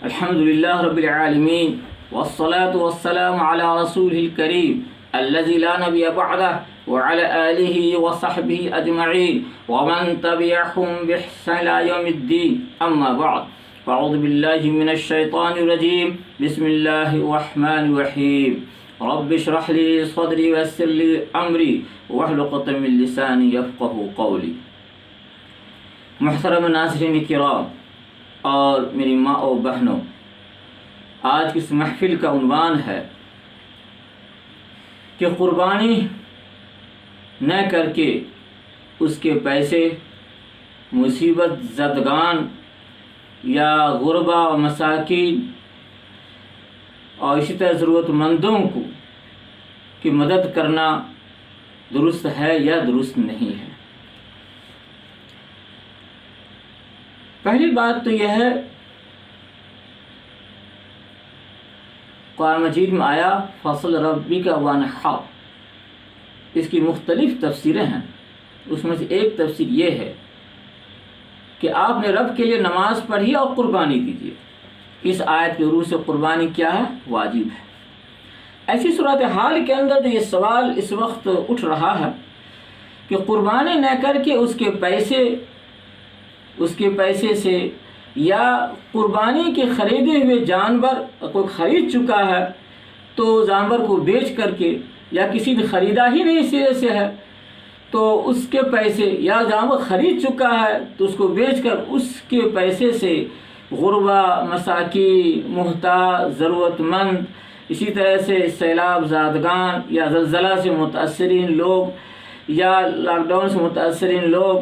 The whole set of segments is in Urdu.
الحمد لله رب العالمين والصلاة والسلام على رسوله الكريم الذي لا نبي بعده وعلى آله وصحبه أجمعين ومن تبعهم بإحسان إلى يوم الدين أما بعد فأعوذ بالله من الشيطان الرجيم بسم الله الرحمن الرحيم رب اشرح لي صدري ويسر لي أمري واحلل عقدة من لساني يفقهوا قولي. محترم ناظرین کرام اور میری ماں اور بہنوں، آج کی اس محفل کا عنوان ہے کہ قربانی نہ کر کے اس کے پیسے مصیبت زدگان یا غربا و مساکین اور اسی طرح ضرورت مندوں کی مدد کرنا درست ہے یا درست نہیں ہے. پہلی بات تو یہ ہے، قرآن مجید میں آیا فصل ربی کا وانحر، اس کی مختلف تفسیریں ہیں. اس میں سے ایک تفسیر یہ ہے کہ آپ نے رب کے لیے نماز پڑھی اور قربانی دیجیے. اس آیت کے روح سے قربانی کیا ہے؟ واجب ہے. ایسی صورتحال کے اندر جو یہ سوال اس وقت اٹھ رہا ہے کہ قربانی نہ کر کے اس کے پیسے سے یا قربانی کے خریدے ہوئے جانور کوئی خرید چکا ہے تو جانور کو بیچ کر کے، یا کسی نے خریدا ہی نہیں سرے سے ہے تو اس کے پیسے، یا جانور خرید چکا ہے تو اس کو بیچ کر اس کے پیسے سے غربا، مساکین، محتاج، ضرورت مند، اسی طرح سے سیلاب زادگان یا زلزلہ سے متاثرین لوگ یا لاک ڈاؤن سے متاثرین لوگ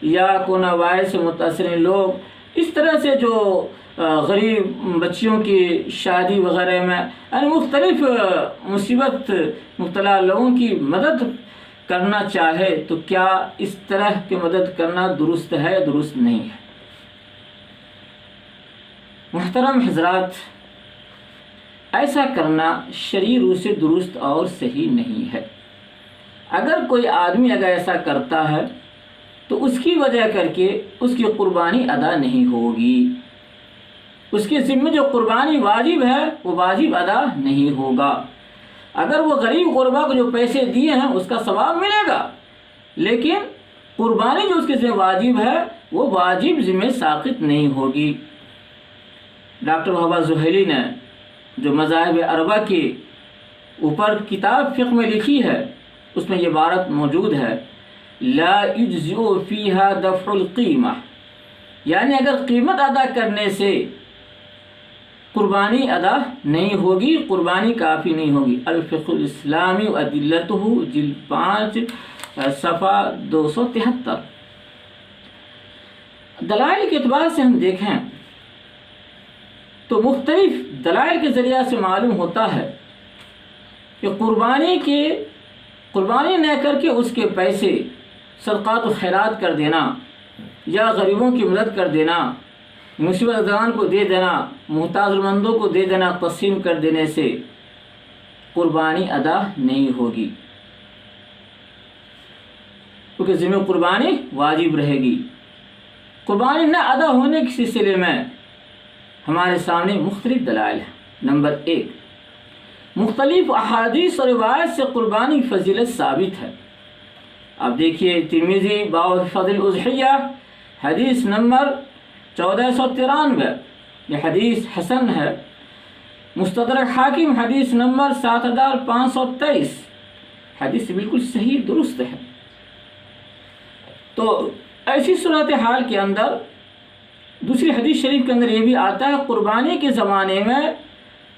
یا کورونا وائرس سے متاثرین لوگ، اس طرح سے جو غریب بچیوں کی شادی وغیرہ میں یعنی مختلف مصیبت مبتلا لوگوں کی مدد کرنا چاہے تو کیا اس طرح کی مدد کرنا درست ہے یا درست نہیں ہے؟ محترم حضرات، ایسا کرنا شرعی روح سے درست اور صحیح نہیں ہے. اگر کوئی آدمی ایسا کرتا ہے تو اس کی وجہ کر کے اس کی قربانی ادا نہیں ہوگی. اس کے ذمہ جو قربانی واجب ہے وہ واجب ادا نہیں ہوگا. اگر وہ غریب غربا کو جو پیسے دیے ہیں اس کا ثواب ملے گا، لیکن قربانی جو اس کے ذمہ واجب ہے وہ واجب ذمہ ساقط نہیں ہوگی. ڈاکٹر وہاب زحیلی نے جو مذاہب اربعہ کے اوپر کتاب فقہ میں لکھی ہے اس میں یہ عبارت موجود ہے، لا یجزئ فیہا دفع القیمہ، یعنی اگر قیمت ادا کرنے سے قربانی ادا نہیں ہوگی، قربانی کافی نہیں ہوگی. الفقہ الاسلامی و ادلتہ، جلد 5 صفحہ 273. دلائل کے اعتبار سے ہم دیکھیں تو مختلف دلائل کے ذریعہ سے معلوم ہوتا ہے کہ قربانی نہ کر کے اس کے پیسے صدقات و خیرات کر دینا یا غریبوں کی مدد کر دینا، مصیبت زدگان کو دے دینا، محتاج مندوں کو دے دینا، تقسیم کر دینے سے قربانی ادا نہیں ہوگی، کیونکہ ذمہ قربانی واجب رہے گی. قربانی نہ ادا ہونے کے سلسلے میں ہمارے سامنے مختلف دلائل ہیں. نمبر 1، مختلف احادیث اور روایت سے قربانی فضیلت ثابت ہے. اب دیکھیے، ترمذی باب فضل الاضحیہ حدیث نمبر 1493، یہ حدیث حسن ہے. مستدرک حاکم حدیث نمبر 7523، حدیث بالکل صحیح درست ہے. تو ایسی صورتحال کے اندر دوسری حدیث شریف کے اندر یہ بھی آتا ہے، قربانی کے زمانے میں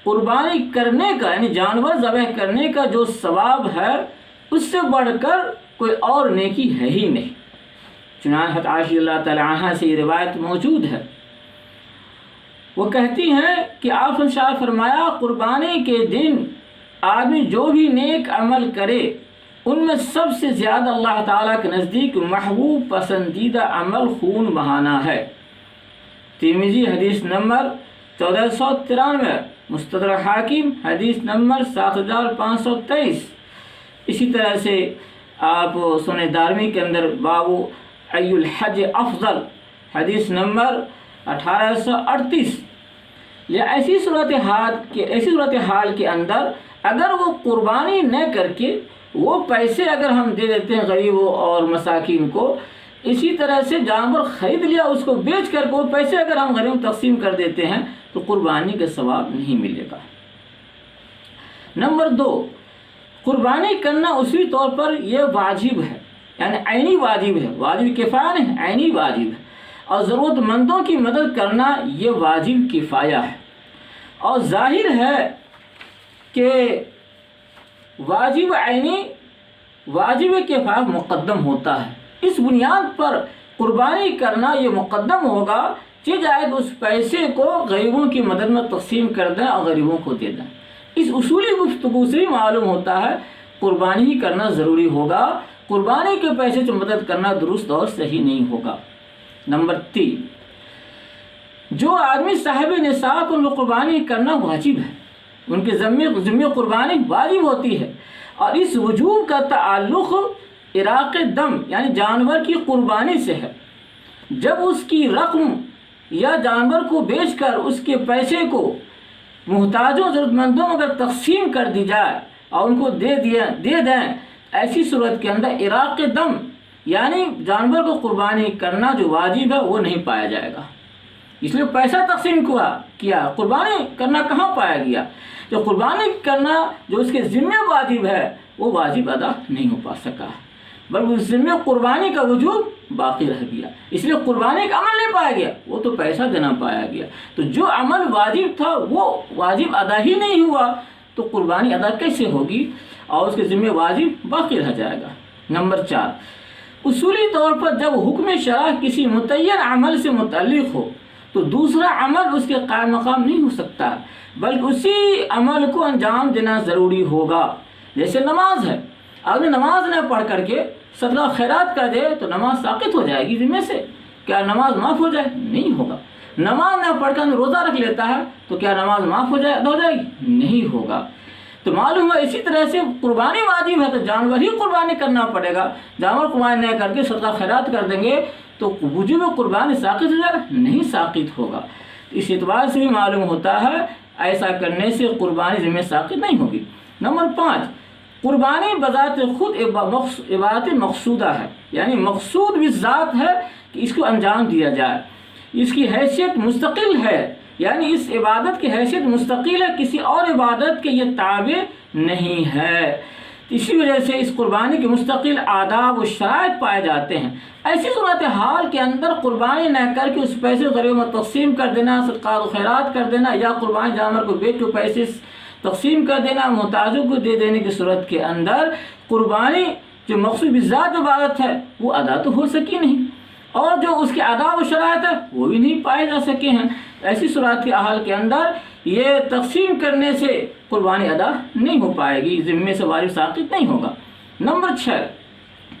قربانی کرنے کا یعنی جانور ذبح کرنے کا جو ثواب ہے اس سے بڑھ کر کوئی اور نیکی ہے ہی نہیں. چنانچہ حضرت عائشہ اللہ تعالی عنہا سے یہ روایت موجود ہے، وہ کہتی ہیں کہ آپ نے شاہ فرمایا، قربانی کے دن آدمی جو بھی نیک عمل کرے ان میں سب سے زیادہ اللہ تعالیٰ کے نزدیک محبوب پسندیدہ عمل خون بہانا ہے. ترمذی حدیث نمبر 1493، مستدرک حاکم حدیث نمبر 7523. اسی طرح سے آپ سنن دارمی کے اندر باب ای الحج افضل حدیث نمبر 1838. یا ایسی صورتحال کے اندر اگر وہ قربانی نہ کر کے وہ پیسے اگر ہم دے دیتے ہیں غریبوں اور مساکین کو، اسی طرح سے جانور خرید لیا اس کو بیچ کر کے وہ پیسے اگر ہم غریبوں تقسیم کر دیتے ہیں تو قربانی کا ثواب نہیں ملے گا۔ نمبر 2، قربانی کرنا اسی طور پر یہ واجب ہے، یعنی عینی واجب ہے، واجب کفایہ نہیں، عینی واجب ہے، اور ضرورت مندوں کی مدد کرنا یہ واجب کفایہ ہے۔ اور ظاہر ہے کہ واجب عینی واجب کفایہ مقدم ہوتا ہے، اس بنیاد پر قربانی کرنا یہ مقدم ہوگا کہ جائے اس پیسے کو غریبوں کی مدد میں تقسیم کر دیں اور غریبوں کو دے دیں۔ اس اصولی گفتگو سے معلوم ہوتا ہے قربانی ہی کرنا ضروری ہوگا، قربانی کے پیسے سے مدد کرنا درست اور صحیح نہیں ہوگا۔ نمبر 3، جو آدمی صاحب نصاب ان کو قربانی کرنا واجب ہے، ان کے ذمہ قربانی واجب ہوتی ہے، اور اس وجوب کا تعلق عراق دم یعنی جانور کی قربانی سے ہے۔ جب اس کی رقم یا جانور کو بیچ کر اس کے پیسے کو محتاجوں ضرورت مندوں میں اگر تقسیم کر دی جائے اور ان کو دے دیں، ایسی صورت کے اندر عراق دم یعنی جانور کو قربانی کرنا جو واجب ہے وہ نہیں پایا جائے گا۔ اس لیے پیسہ تقسیم کیا، قربانی کرنا کہاں پایا گیا؟ جو قربانی کرنا جو اس کے ذمہ واجب ہے وہ واجب ادا نہیں ہو پا سکا، بلکہ اس ذمہ قربانی کا وجوب باقی رہ گیا، اس لیے قربانی کا عمل نہیں پایا گیا، وہ تو پیسہ دینا پایا گیا۔ تو جو عمل واجب تھا وہ واجب ادا ہی نہیں ہوا تو قربانی ادا کیسے ہوگی، اور اس کے ذمہ واجب باقی رہ جائے گا۔ نمبر 4، اصولی طور پر جب حکم شرع کسی متعین عمل سے متعلق ہو تو دوسرا عمل اس کے قائم مقام نہیں ہو سکتا، بلکہ اسی عمل کو انجام دینا ضروری ہوگا۔ جیسے نماز ہے، اگر نماز نہ پڑھ کر کے صدقہ خیرات کر دے تو نماز ساقط ہو جائے گی ذمہ سے، کیا نماز معاف ہو جائے؟ نہیں ہوگا۔ نماز نہ پڑھ کر روزہ رکھ لیتا ہے تو کیا نماز معاف ہو جائے گی؟ نہیں ہوگا۔ تو معلوم ہے اسی طرح سے قربانی واجب ہے تو جانور ہی قربانی کرنا پڑے گا، جانور قربانی نہ کر کے صدقہ خیرات کر دیں گے تو وجوب قربانی ساقط ہو جائے گا؟ نہیں ساقط ہوگا۔ اس اعتبار سے بھی معلوم ہوتا ہے ایسا کرنے سے قربانی ذمہ ساقط نہیں ہوگی۔ نمبر 5، قربانی بذات خود عبادت مقصودہ ہے، یعنی مقصود بھی ذات ہے کہ اس کو انجام دیا جائے، اس کی حیثیت مستقل ہے، یعنی اس عبادت کی حیثیت مستقل ہے، کسی اور عبادت کے یہ تابع نہیں ہے۔ اسی وجہ سے اس قربانی کے مستقل آداب و شرائط پائے جاتے ہیں۔ ایسی صورتحال کے اندر قربانی نہ کر کے اس پیسے غریبوں میں تقسیم کر دینا، صدقات و خیرات کر دینا، یا قربانی جانور کو بیچ کے پیسے تقسیم کر دینا، محتاجوں کو دے دینے کی صورت کے اندر قربانی جو مقصود بذات عبادت ہے وہ ادا تو ہو سکی نہیں، اور جو اس کے آداب و شرائط ہے وہ بھی نہیں پائے جا سکے ہیں۔ ایسی صورت کے حال کے اندر یہ تقسیم کرنے سے قربانی ادا نہیں ہو پائے گی، ذمے سے واجب ساقط نہیں ہوگا۔ نمبر 6،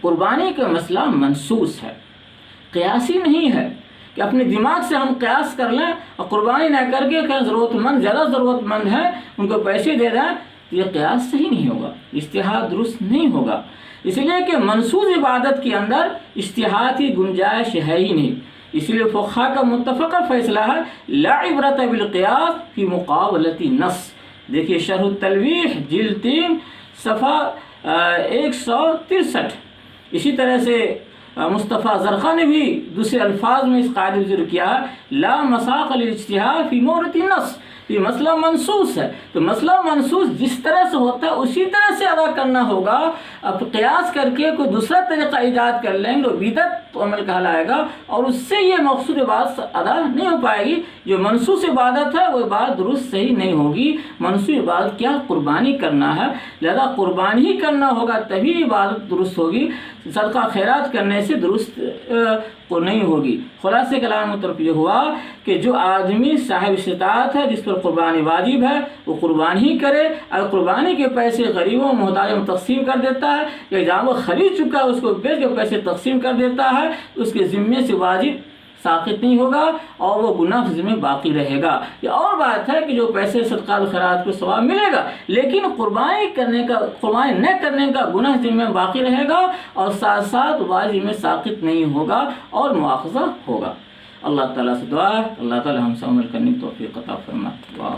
قربانی کا مسئلہ منسوس ہے، قیاسی نہیں ہے کہ اپنے دماغ سے ہم قیاس کر لیں اور قربانی نہ کر کے کہ زیادہ ضرورت مند ہے ان کو پیسے دے دیں، یہ قیاس صحیح نہیں ہوگا، اجتہاد درست نہیں ہوگا، اس لیے کہ منسوس عبادت کے اندر اجتہاد کی گنجائش ہے ہی نہیں۔ اس لیے فقہاء کا متفقہ فیصلہ ہے لا عبرت بالقیاس فی مقابلۃ نص۔ دیکھیے شرح التلویح جلد 3 صفحہ 163۔ اسی طرح سے مصطفیٰ زرخا نے بھی دوسرے الفاظ میں اس قاعدے کو ذکر کیا ہے لا مساق للاجتہاد فی مورد النص، یہ مسئلہ منسوس ہے، تو مسئلہ منسوس جس طرح سے ہوتا ہے اسی طرح سے ادا کرنا ہوگا۔ اب قیاس کر کے کوئی دوسرا طریقہ ایجاد کر لیں گے تو بدعت عمل کہلائے گا، اور اس سے یہ مقصود عبادت ادا نہیں ہو پائے گی۔ جو منسوس عبادت ہے وہ عبادت درست صحیح نہیں ہوگی۔ منسوس عبادت کیا؟ قربانی کرنا ہے، لہذا قربانی ہی کرنا ہوگا تبھی عبادت درست ہوگی، صدقہ خیرات کرنے سے درست نہیں ہوگی۔ خلاصہ کلام کی طرف یہ ہوا کہ جو آدمی صاحب استطاعت ہے جس پر قربانی واجب ہے وہ قربانی ہی کرے۔ اگر قربانی کے پیسے غریبوں محتاجوں میں تقسیم کر دیتا ہے یا جانور خرید چکا ہے اس کو بیچ کے پیسے تقسیم کر دیتا ہے تو اس کے ذمے سے واجب ساقط نہیں ہوگا اور وہ گناہ ذمہ باقی رہے گا۔ یہ اور بات ہے کہ جو پیسے صدقات و خیرات کو ثواب ملے گا، لیکن قربانی نہ کرنے کا گناہ ذمہ باقی رہے گا اور ساتھ ساتھ واجب میں ساقط نہیں ہوگا اور مواخذہ ہوگا۔ اللہ تعالیٰ سے دعا ہے اللہ تعالیٰ ہم سے عمل کرنے کی توفیق عطا فرمائے۔